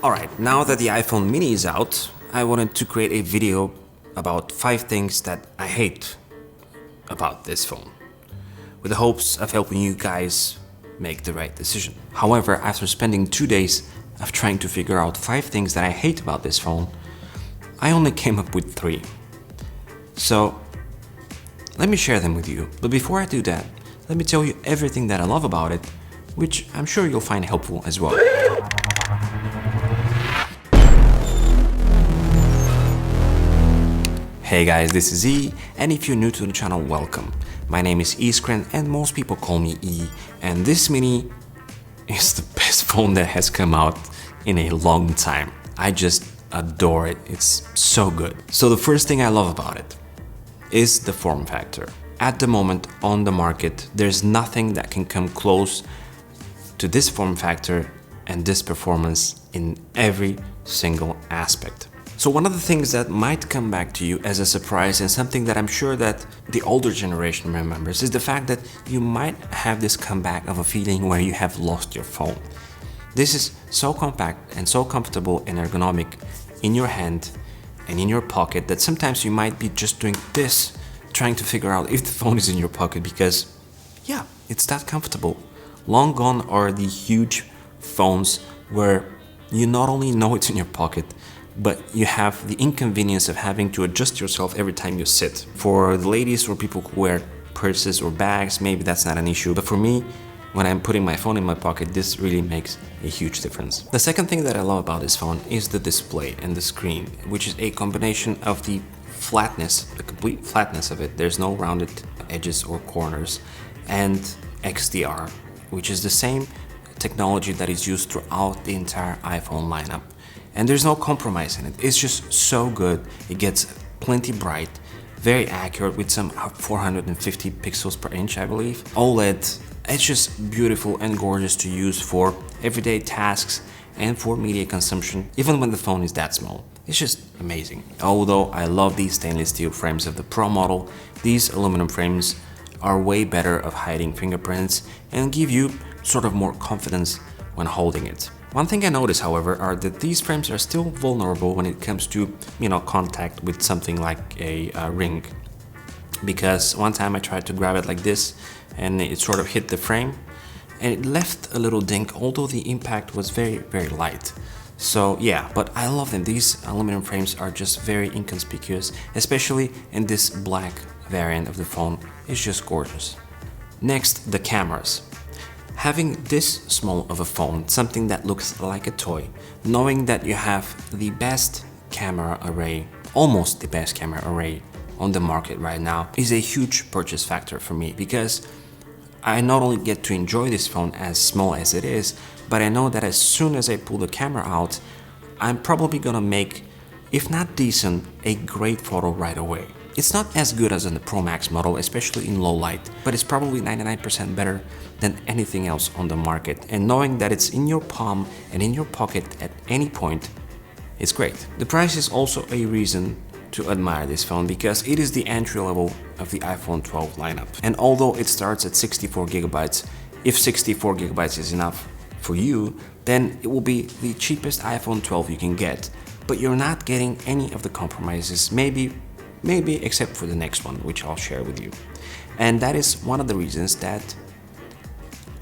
Alright, now that the iPhone mini is out, I wanted to create a video about 5 things that I hate about this phone, with the hopes of helping you guys make the right decision. However, after spending 2 days of trying to figure out 5 things that I hate about this phone, I only came up with 3. So, let me share them with you. But before I do that, let me tell you everything that I love about it, which I'm sure you'll find helpful as well. Hey guys, this is E, and if you're new to the channel, welcome. My name is Iskren, and most people call me E, and this mini is the best phone that has come out in a long time. I just adore it, it's so good. So the first thing I love about it is the form factor. At the moment on the market, there's nothing that can come close to this form factor and this performance in every single aspect. So one of the things that might come back to you as a surprise, and something that I'm sure that the older generation remembers, is the fact that you might have this comeback of a feeling where you have lost your phone. This is so compact and so comfortable and ergonomic in your hand and in your pocket that sometimes you might be just doing this, trying to figure out if the phone is in your pocket, because yeah, it's that comfortable. Long gone are the huge phones where you not only know it's in your pocket, but you have the inconvenience of having to adjust yourself every time you sit. For the ladies or people who wear purses or bags, maybe that's not an issue, but for me, when I'm putting my phone in my pocket, this really makes a huge difference. The second thing that I love about this phone is the display and the screen, which is a combination of the flatness, the complete flatness of it. There's no rounded edges or corners, and XDR, which is the same technology that is used throughout the entire iPhone lineup. And there's no compromise in it. It's just so good. It gets plenty bright, very accurate with some 450 pixels per inch, I believe. OLED, it's just beautiful and gorgeous to use for everyday tasks and for media consumption, even when the phone is that small. It's just amazing. Although I love these stainless steel frames of the Pro model, these aluminum frames are way better of hiding fingerprints and give you sort of more confidence when holding it. One thing I notice, however, are that these frames are still vulnerable when it comes to, contact with something like a ring. Because one time I tried to grab it like this and it sort of hit the frame and it left a little dink, although the impact was very, very light. So yeah, but I love them. These aluminum frames are just very inconspicuous, especially in this black variant of the phone. It's just gorgeous. Next, the cameras. Having this small of a phone, something that looks like a toy, knowing that you have the best camera array, almost the best camera array on the market right now, is a huge purchase factor for me, because I not only get to enjoy this phone as small as it is, but I know that as soon as I pull the camera out, I'm probably gonna make, if not decent, a great photo right away. It's not as good as in the Pro Max model, especially in low light, but it's probably 99% better than anything else on the market. And knowing that it's in your palm and in your pocket at any point, it's great. The price is also a reason to admire this phone, because it is the entry level of the iPhone 12 lineup. And although it starts at 64 gigabytes, if 64 gigabytes is enough for you, then it will be the cheapest iPhone 12 you can get. But you're not getting any of the compromises, maybe except for the next one, which I'll share with you. And that is one of the reasons that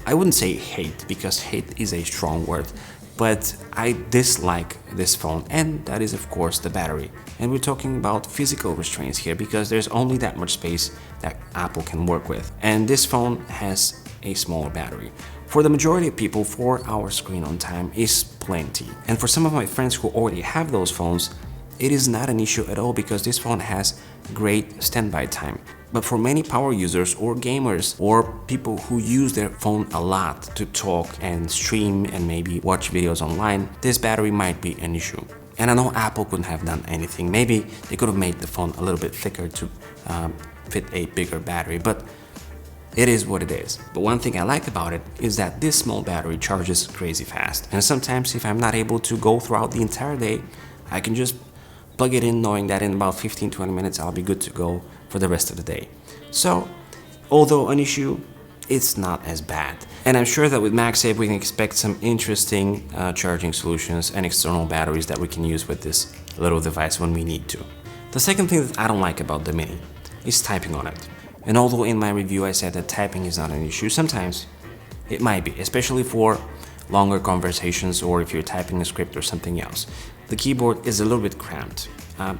I wouldn't say hate, because hate is a strong word, but I dislike this phone, and that is of course the battery. And we're talking about physical restraints here, because there's only that much space that Apple can work with. And this phone has a smaller battery. For the majority of people, 4 hours screen on time is plenty. And for some of my friends who already have those phones, it is not an issue at all, because this phone has great standby time. But for many power users or gamers or people who use their phone a lot to talk and stream and maybe watch videos online, this battery might be an issue. And I know Apple couldn't have done anything. Maybe they could have made the phone a little bit thicker to fit a bigger battery, but it is what it is. But one thing I like about it is that this small battery charges crazy fast. And sometimes if I'm not able to go throughout the entire day, I can just plug it in knowing that in about 15-20 minutes I'll be good to go for the rest of the day. So, although an issue, it's not as bad. And I'm sure that with MagSafe we can expect some interesting charging solutions and external batteries that we can use with this little device when we need to. The second thing that I don't like about the Mini is typing on it. And although in my review I said that typing is not an issue, sometimes it might be, especially for longer conversations or if you're typing a script or something else. The keyboard is a little bit cramped.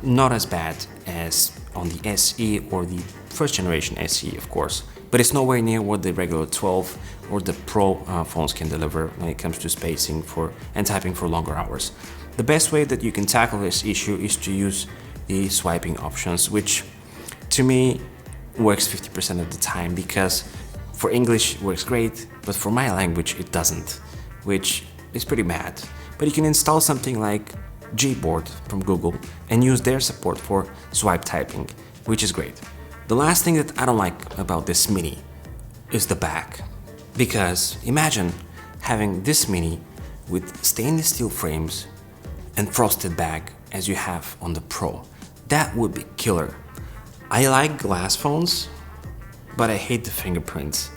Not as bad as on the SE or the first generation SE, of course, but it's nowhere near what the regular 12 or the Pro phones can deliver when it comes to spacing and typing for longer hours. The best way that you can tackle this issue is to use the swiping options, which to me works 50% of the time, because for English it works great, but for my language it doesn't, which is pretty bad. But you can install something like Gboard from Google and use their support for swipe typing, which is great. The last thing that I don't like about this Mini is the back, because imagine having this Mini with stainless steel frames and frosted back as you have on the Pro. That would be killer. I like glass phones, but I hate the fingerprints,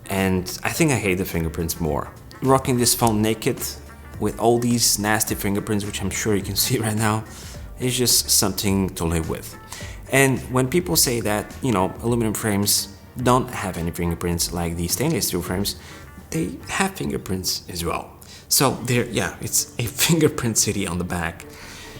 and I think I hate the fingerprints more. Rocking this phone naked with all these nasty fingerprints, which I'm sure you can see right now, is just something to live with. And when people say that, aluminum frames don't have any fingerprints like the stainless steel frames, they have fingerprints as well. So it's a fingerprint city on the back.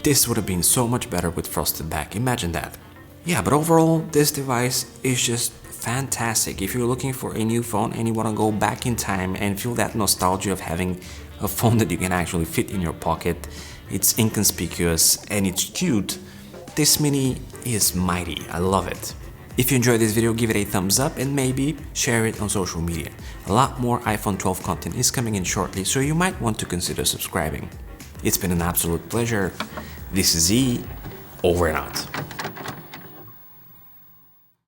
This would have been so much better with frosted back, imagine that. Yeah, but overall, this device is just fantastic. If you're looking for a new phone and you want to go back in time and feel that nostalgia of having a phone that you can actually fit in your pocket, it's inconspicuous and it's cute, this Mini is mighty. I love it. If you enjoyed this video, give it a thumbs up and maybe share it on social media. A lot more iPhone 12 content is coming in shortly, so you might want to consider subscribing. It's been an absolute pleasure. This is E, over and out.